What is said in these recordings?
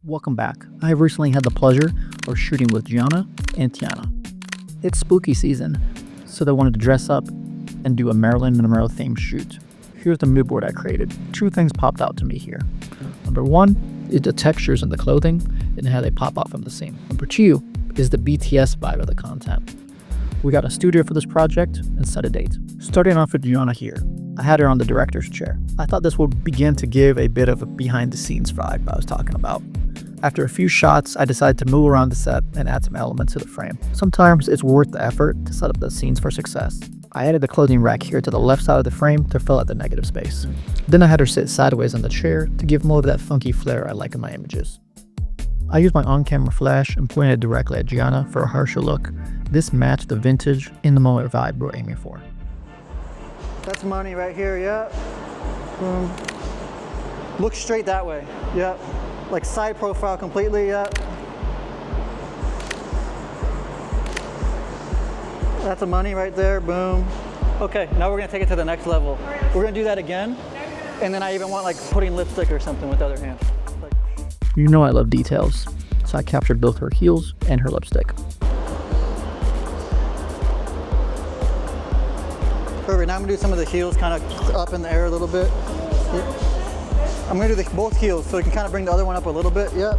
Welcome back. I have recently had the pleasure of shooting with Giana and Tiana. It's spooky season, so they wanted to dress up and do a Marilyn Monroe themed shoot. Here's the mood board I created. Two things popped out to me here. Number one is the textures in the clothing and how they pop out from the scene. Number two is the BTS vibe of the content. We got a studio for this project and set a date. Starting off with Giana here. I had her on the director's chair. I thought this would begin to give a bit of a behind the scenes vibe I was talking about. After a few shots, I decided to move around the set and add some elements to the frame. Sometimes it's worth the effort to set up the scenes for success. I added the clothing rack here to the left side of the frame to fill out the negative space. Then I had her sit sideways on the chair to give more of that funky flair I like in my images. I used my on-camera flash and pointed it directly at Giana for a harsher look. This matched the vintage, in-the-moment vibe we're aiming for. That's money right here, yeah. Boom. Look straight that way, yeah. Like side profile completely, yeah. That's a money right there, boom. Okay, now we're gonna take it to the next level. We're gonna do that again, and then I even want like putting lipstick or something with the other hand. Like... You know I love details, so I captured both her heels and her lipstick. Perfect, now I'm gonna do some of the heels kind of up in the air a little bit. Yeah. I'm gonna do both heels so we can kind of bring the other one up a little bit, yep.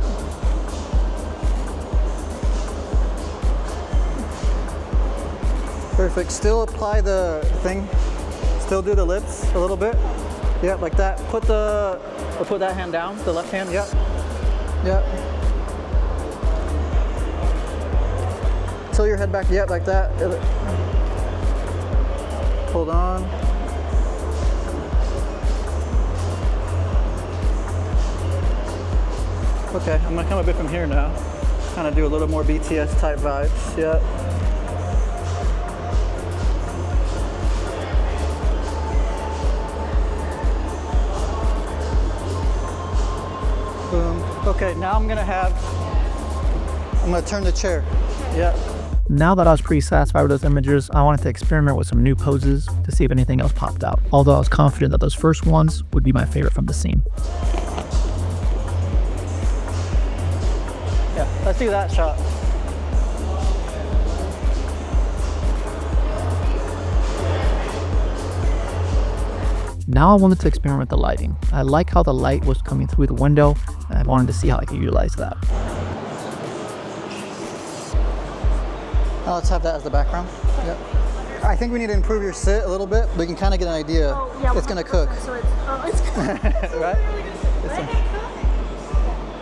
Perfect, still apply the thing. Still do the lips a little bit. Yep, like that. Put that hand down, the left hand, yep. Yep. Tilt your head back, yep, like that. Hold on. Okay, I'm gonna come a bit from here now. Kind of do a little more BTS type vibes, yeah. Boom. Okay, now I'm gonna turn the chair, yeah. Now that I was pretty satisfied with those images, I wanted to experiment with some new poses to see if anything else popped out. Although I was confident that those first ones would be my favorite from the scene. Yeah, let's do that shot. Now I wanted to experiment with the lighting. I like how the light was coming through the window, and I wanted to see how I could utilize that. Now let's have that as the background. Yep. I think we need to improve your sit a little bit, but you can kind of get an idea. Oh, yeah, it's gonna cook. So it's Right?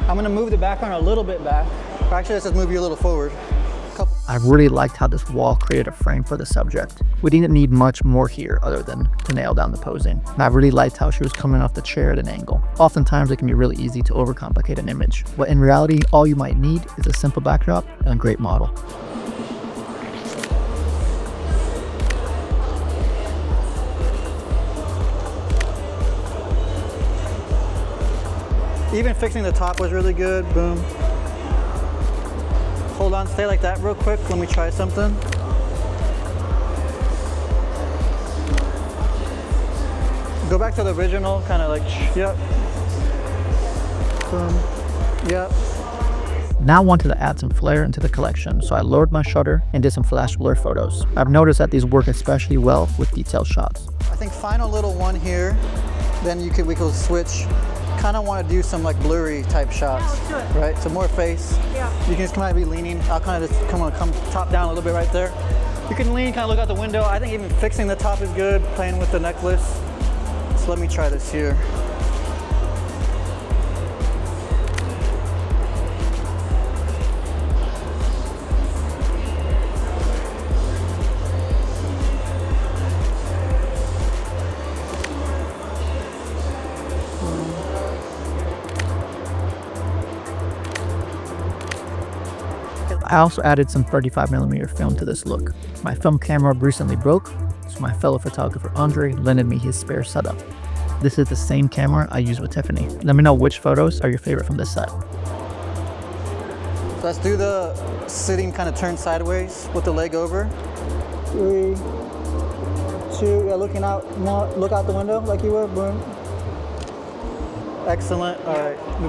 I'm gonna move the background a little bit back. Or actually, let's just move you a little forward. I really liked how this wall created a frame for the subject. We didn't need much more here other than to nail down the posing. And I really liked how she was coming off the chair at an angle. Oftentimes it can be really easy to overcomplicate an image, but in reality, all you might need is a simple backdrop and a great model. Even fixing the top was really good, boom. Hold on, stay like that real quick. Let me try something. Go back to the original, kind of like, yep. Boom, yep. Now I wanted to add some flair into the collection, so I lowered my shutter and did some flash blur photos. I've noticed that these work especially well with detailed shots. I think final little one here, then we could switch. Kind of want to do some like blurry type shots, right? So more face. Yeah. You can just kind of be leaning. I'll kind of just come top down a little bit right there. You can lean, kind of look out the window. I think even fixing the top is good, playing with the necklace. So let me try this here. I also added some 35mm film to this look. My film camera recently broke, so my fellow photographer Andre lended me his spare setup. This is the same camera I use with Tiffany. Let me know which photos are your favorite from this set. So let's do the sitting kind of turned sideways with the leg over. 3, 2, yeah, looking out, now look out the window like you were, boom. Excellent. All right. A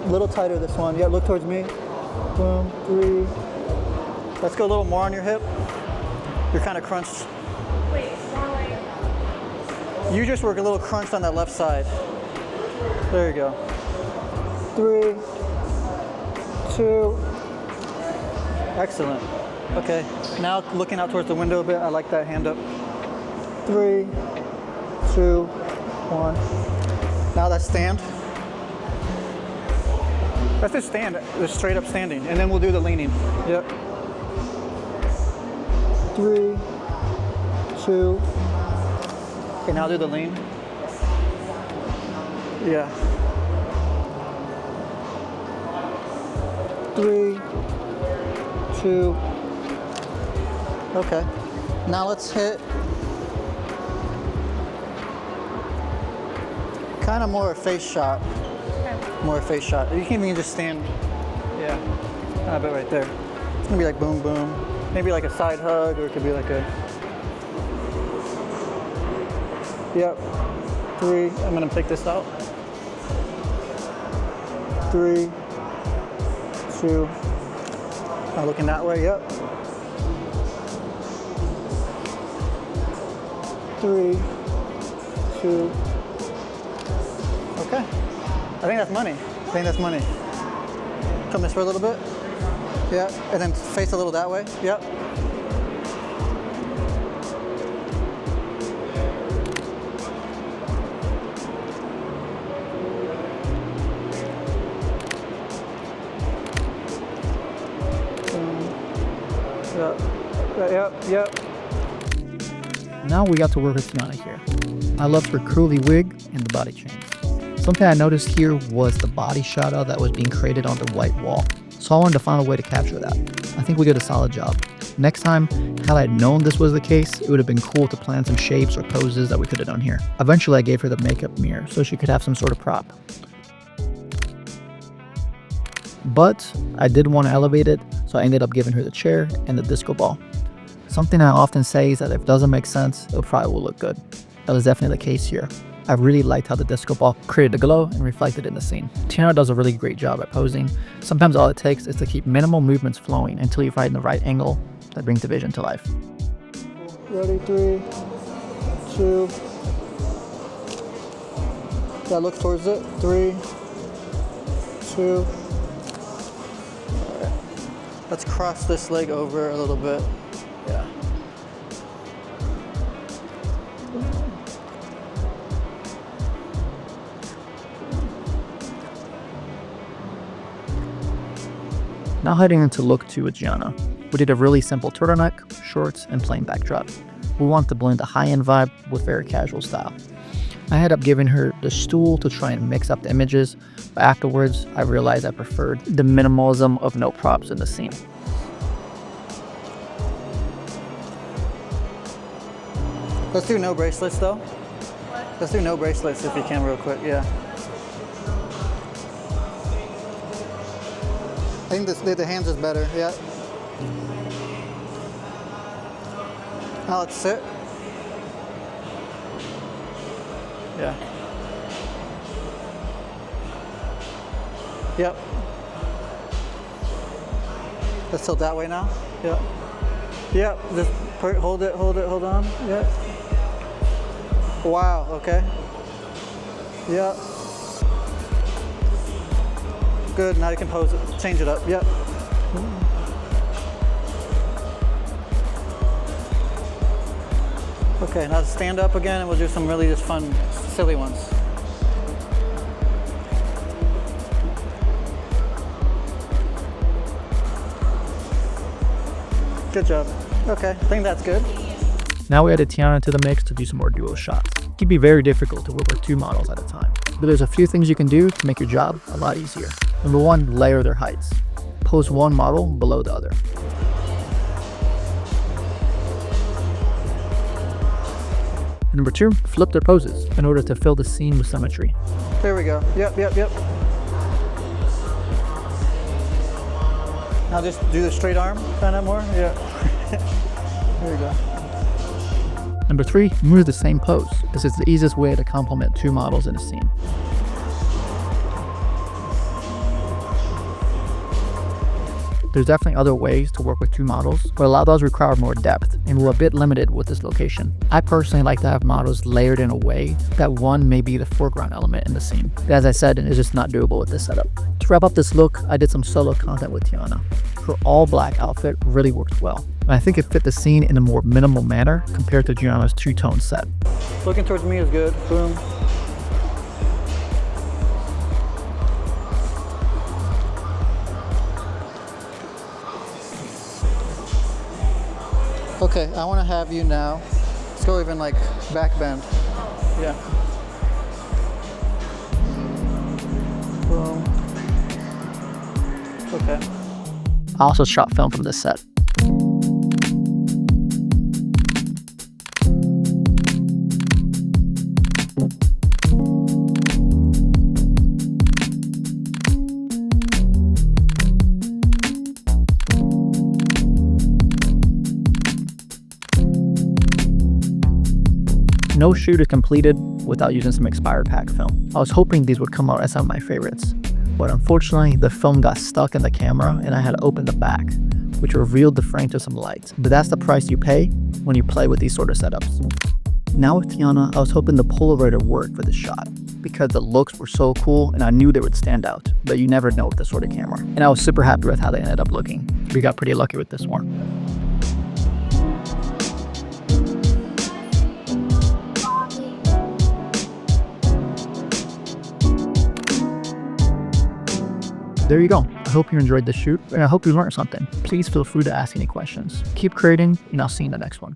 little tighter this one. Yeah, look towards me. Boom. 3. Let's go a little more on your hip. You're kind of crunched. Wait, more like... You just work a little crunched on that left side. There you go. 3, 2. Excellent. Okay. Now looking out towards the window a bit. I like that hand up. 3, 2, 1. Now that stand. Let's just stand, just straight up standing, and then we'll do the leaning. Yep. 3, 2. Okay, now do the lean. Yeah. 3, 2. Okay. Now let's hit kind of more a face shot. More a face shot. You can even just stand. Yeah. A bit right there. It's gonna be like boom, boom. Maybe like a side hug, or it could be like a. Yep. 3. I'm gonna take this out. 3, 2. Now looking that way. Yep. 3, 2. Okay. I think that's money. Come this way a little bit. Yeah. And then face a little that way. Yep. Yep. Now we got to work with Tiana here. I loved her curly wig and the body change. Something I noticed here was the body shadow that was being created on the white wall. So I wanted to find a way to capture that. I think we did a solid job. Next time, had I known this was the case, it would have been cool to plan some shapes or poses that we could have done here. Eventually I gave her the makeup mirror so she could have some sort of prop. But I did want to elevate it, so I ended up giving her the chair and the disco ball. Something I often say is that if it doesn't make sense, it probably will look good. That was definitely the case here. I really liked how the disco ball created a glow and reflected in the scene. Tiana does a really great job at posing. Sometimes all it takes is to keep minimal movements flowing until you find the right angle that brings the vision to life. Ready, 3, 2. Yeah, look towards it. 3, 2. Alright. Let's cross this leg over a little bit. Yeah. Now heading into look 2 with Giana. We did a really simple turtleneck, shorts, and plain backdrop. We want to blend the high-end vibe with very casual style. I ended up giving her the stool to try and mix up the images, but afterwards I realized I preferred the minimalism of no props in the scene. Let's do no bracelets though. Let's do no bracelets if you can real quick, yeah. I think the hands is better, yeah. Now let's sit. Yeah. Yep. Let's tilt that way now. Yep. Yep. Just hold on. Yep. Wow, okay. Yep. Good, now you can pose it, change it up, yep. Okay, now stand up again and we'll do some really just fun, silly ones. Good job. Okay, I think that's good. Now we added Tiana to the mix to do some more duo shots. It can be very difficult to work with 2 models at a time, but there's a few things you can do to make your job a lot easier. Number 1, layer their heights. Pose one model below the other. Number 2, flip their poses in order to fill the scene with symmetry. There we go. Yep. Now just do the straight arm kind of more. Yeah. There we go. Number 3, move the same pose. This is the easiest way to complement 2 models in a scene. There's definitely other ways to work with two models, but a lot of those require more depth, and we're a bit limited with this location. I personally like to have models layered in a way that one may be the foreground element in the scene. But as I said, it's just not doable with this setup. To wrap up this look, I did some solo content with Tiana. Her all-black outfit really worked well, and I think it fit the scene in a more minimal manner compared to Giana's two-tone set. Looking towards me is good. Boom. Okay, I want to have you now. Let's go even like back bend. Yeah. Boom. Okay. I also shot film from this set. No shoot is completed without using some expired pack film. I was hoping these would come out as some of my favorites, but unfortunately the film got stuck in the camera and I had to open the back, which revealed the frame to some light. But that's the price you pay when you play with these sort of setups. Now with Tiana, I was hoping the Polaroid worked for this shot because the looks were so cool and I knew they would stand out, but you never know with this sort of camera. And I was super happy with how they ended up looking. We got pretty lucky with this one. There you go. I hope you enjoyed this shoot, and I hope you learned something. Please feel free to ask any questions. Keep creating, and I'll see you in the next one.